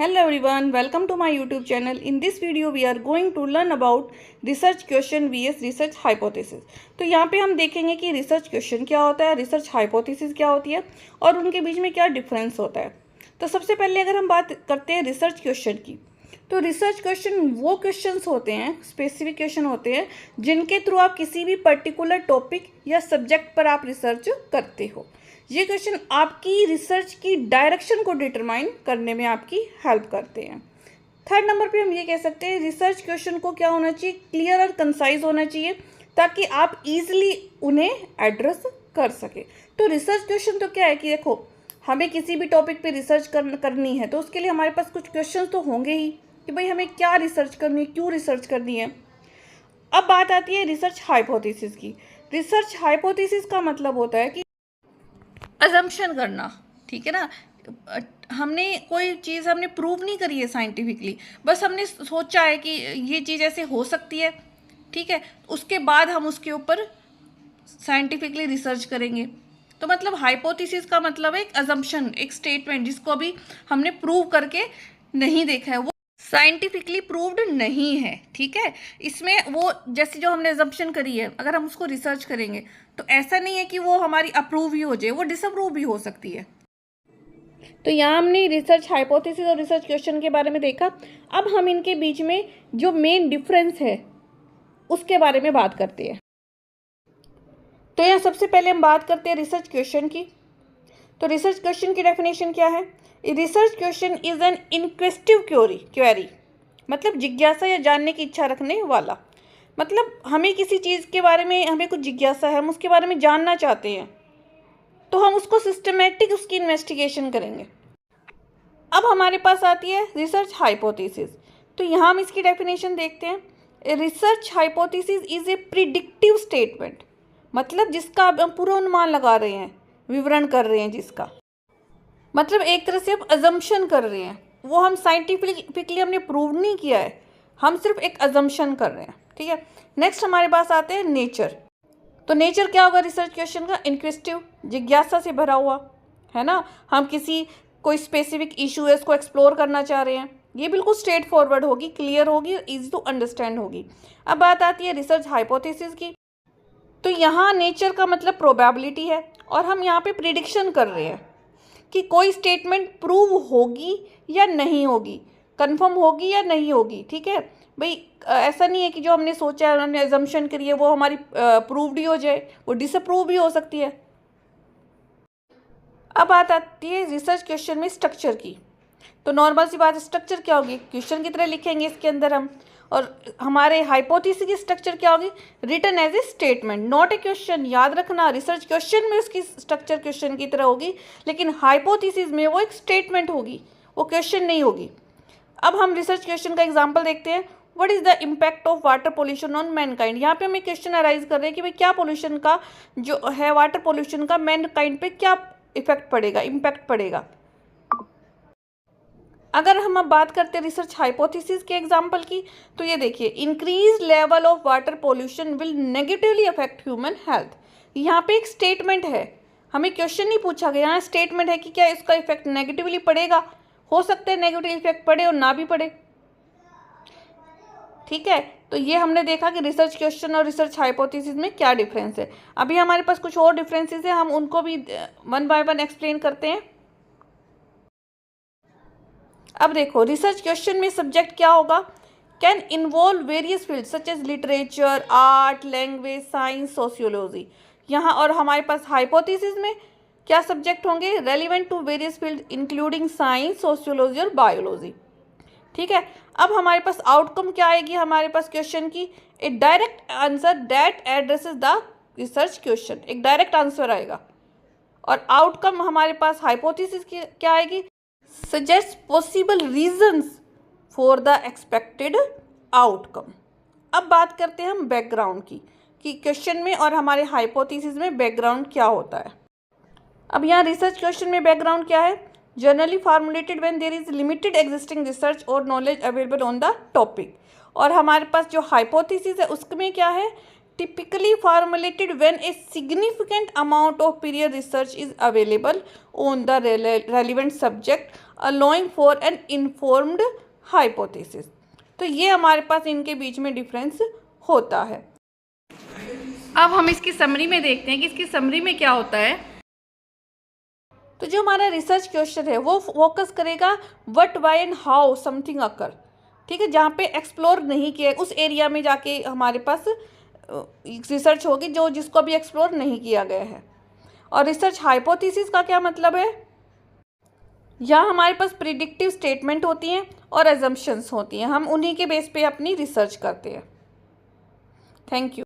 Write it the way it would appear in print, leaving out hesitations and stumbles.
Hello everyone, welcome to my YouTube channel. In this video we are going to learn about research question vs research hypothesis. तो यहाँ पे हम देखेंगे कि research question क्या होता है, रिसर्च हाइपोथेसिस क्या होती है और उनके बीच में क्या डिफरेंस होता है। तो सबसे पहले अगर हम बात करते हैं रिसर्च क्वेश्चन की, तो रिसर्च क्वेश्चन वो क्वेश्चंस होते हैं, स्पेसिफिक क्वेश्चन होते हैं जिनके थ्रू आप किसी भी पर्टिकुलर टॉपिक या सब्जेक्ट पर आप रिसर्च करते हो। ये क्वेश्चन आपकी रिसर्च की डायरेक्शन को डिटरमाइन करने में आपकी हेल्प करते हैं। थर्ड नंबर पे हम ये कह सकते हैं रिसर्च क्वेश्चन को क्या होना चाहिए, क्लियर और कंसाइज होना चाहिए ताकि आप इजीली उन्हें एड्रेस कर सके। तो रिसर्च क्वेश्चन तो क्या है कि देखो, हमें किसी भी टॉपिक पे रिसर्च करनी है तो उसके लिए हमारे पास कुछ क्वेश्चन तो होंगे ही कि भाई हमें क्या रिसर्च करनी है, क्यों रिसर्च करनी है। अब बात आती है रिसर्च हाइपोथेसिस की। रिसर्च हाइपोथेसिस का मतलब होता है कि अजम्पशन करना, ठीक है ना। हमने कोई चीज़ हमने प्रूव नहीं करी है साइंटिफिकली, बस हमने सोचा है कि ये चीज़ ऐसे हो सकती है, ठीक है। उसके बाद हम उसके ऊपर साइंटिफिकली रिसर्च करेंगे। तो मतलब हाइपोथेसिस का मतलब है एक अजम्पशन, एक स्टेटमेंट जिसको अभी हमने प्रूव करके नहीं देखा है, वो साइंटिफिकली प्रूव्ड नहीं है, ठीक है। इसमें वो जैसे जो हमने अजम्पशन करी है, अगर हम उसको रिसर्च करेंगे तो ऐसा नहीं है कि वो हमारी अप्रूव ही हो जाए, वो डिसअप्रूव भी हो सकती है। तो यहाँ हमने रिसर्च हाइपोथेसिस और रिसर्च क्वेश्चन के बारे में देखा। अब हम इनके बीच में जो मेन डिफरेंस है उसके बारे में बात करते हैं। तो यहाँ सबसे पहले हम बात करते हैं रिसर्च क्वेश्चन की। तो रिसर्च क्वेश्चन की डेफिनेशन क्या है? Research question is an inquisitive query, मतलब जिज्ञासा या जानने की इच्छा रखने वाला। मतलब हमें किसी चीज़ के बारे में हमें कुछ जिज्ञासा है, हम उसके बारे में जानना चाहते हैं, तो हम उसको सिस्टमेटिक उसकी इन्वेस्टिगेशन करेंगे। अब हमारे पास आती है रिसर्च हाइपोथेसिस। तो यहाँ हम इसकी डेफिनेशन देखते हैं। Research hypothesis is a predictive statement, मतलब जिसका हम पूर्वानुमान लगा रहे हैं, विवरण कर रहे हैं जिसका, मतलब एक तरह से हम अजम्पशन कर रहे हैं। वो हम साइंटिफिकली हमने प्रूव नहीं किया है, हम सिर्फ एक अजम्पशन कर रहे हैं, ठीक है। नेक्स्ट हमारे पास आते हैं नेचर। तो नेचर क्या होगा रिसर्च क्वेश्चन का? इंक्विजिटिव, जिज्ञासा से भरा हुआ, है ना। हम कोई स्पेसिफिक इशू है उसको एक्सप्लोर करना चाह रहे हैं, ये बिल्कुल स्ट्रेट फॉरवर्ड होगी, क्लियर होगी, इजी टू अंडरस्टैंड होगी। अब बात आती है रिसर्च हाइपोथेसिस की। तो यहाँ नेचर का मतलब प्रोबेबिलिटी है और हम यहाँ पे प्रिडिक्शन कर रहे हैं कि कोई स्टेटमेंट प्रूव होगी या नहीं होगी, कंफर्म होगी या नहीं होगी, ठीक है भाई। ऐसा नहीं है कि जो हमने सोचा है, हमने अजम्पशन करी है, वो हमारी प्रूव्ड ही हो जाए, वो डिसअप्रूव भी हो सकती है। अब बात आती है रिसर्च क्वेश्चन में स्ट्रक्चर की। तो नॉर्मल सी बात है, स्ट्रक्चर क्या होगी? क्वेश्चन की तरह लिखेंगे इसके अंदर हम, और हमारे हाइपोथेसिस की स्ट्रक्चर क्या होगी? Written as a statement, not a question. याद रखना, रिसर्च क्वेश्चन में उसकी स्ट्रक्चर क्वेश्चन की तरह होगी, लेकिन हाइपोथेसिस में वो एक स्टेटमेंट होगी, वो क्वेश्चन नहीं होगी। अब हम रिसर्च क्वेश्चन का एग्जाम्पल देखते हैं। What is the impact of water pollution on Mankind? यहाँ पे हमें क्वेश्चन अराइज कर रहे हैं कि भाई क्या पोल्यूशन का जो है, वाटर पोल्यूशन का मैनकाइंड पे क्या इफेक्ट पड़ेगा, इम्पैक्ट पड़ेगा। अगर हम अब बात करते हैं रिसर्च हाइपोथेसिस के एग्जांपल की, तो ये देखिए, increase level of water pollution will negatively affect human health. यहाँ पे एक स्टेटमेंट है, हमें क्वेश्चन नहीं पूछा गया, यहाँ स्टेटमेंट है कि क्या इसका इफेक्ट नेगेटिवली पड़ेगा। हो सकता है नेगेटिव इफेक्ट पड़े और ना भी पड़े, ठीक है। तो ये हमने देखा कि रिसर्च क्वेश्चन और रिसर्च हाइपोथेसिस में क्या डिफरेंस है। अभी हमारे पास कुछ और डिफरेंसेस है, हम उनको भी वन बाय वन एक्सप्लेन करते हैं। अब देखो, रिसर्च क्वेश्चन में सब्जेक्ट क्या होगा? Can involve various field such as literature, art, language, science, sociology. यहाँ और हमारे पास हाइपोथेसिस में क्या सब्जेक्ट होंगे? Relevant to various field including science, sociology और बायोलॉजी, ठीक है। अब हमारे पास आउटकम क्या आएगी हमारे पास क्वेश्चन की? A direct answer that addresses the research question, एक डायरेक्ट आंसर आएगा। और आउटकम हमारे पास हाइपोथेसिस की क्या आएगी? Suggest possible reasons for the expected outcome. अब बात करते हैं हम बैकग्राउंड की, कि क्वेश्चन में और हमारे हाइपोथेसिस में बैकग्राउंड क्या होता है। अब यहाँ रिसर्च क्वेश्चन में बैकग्राउंड क्या है? Generally formulated when there is limited existing research और knowledge available on the topic. और हमारे पास जो हाइपोथेसिस है उसमें क्या है? Typically formulated when a significant amount of period research is available on the relevant subject allowing for an informed hypothesis. तो ये हमारे पास इनके बीच में डिफरेंस होता है। अब हम इसकी समरी में देखते हैं कि इसकी समरी में क्या होता है। तो जो हमारा रिसर्च क्वेश्चन है वो फोकस करेगा what, why and how something occur, ठीक है, जहाँ पे एक्सप्लोर नहीं किया उस एरिया में जाके हमारे पास रिसर्च होगी जो जिसको अभी एक्सप्लोर नहीं किया गया है। और रिसर्च हाइपोथेसिस का क्या मतलब है, यहाँ हमारे पास प्रिडिक्टिव स्टेटमेंट होती हैं और एजम्पशंस होती हैं, हम उन्हीं के बेस पे अपनी रिसर्च करते हैं। Thank you.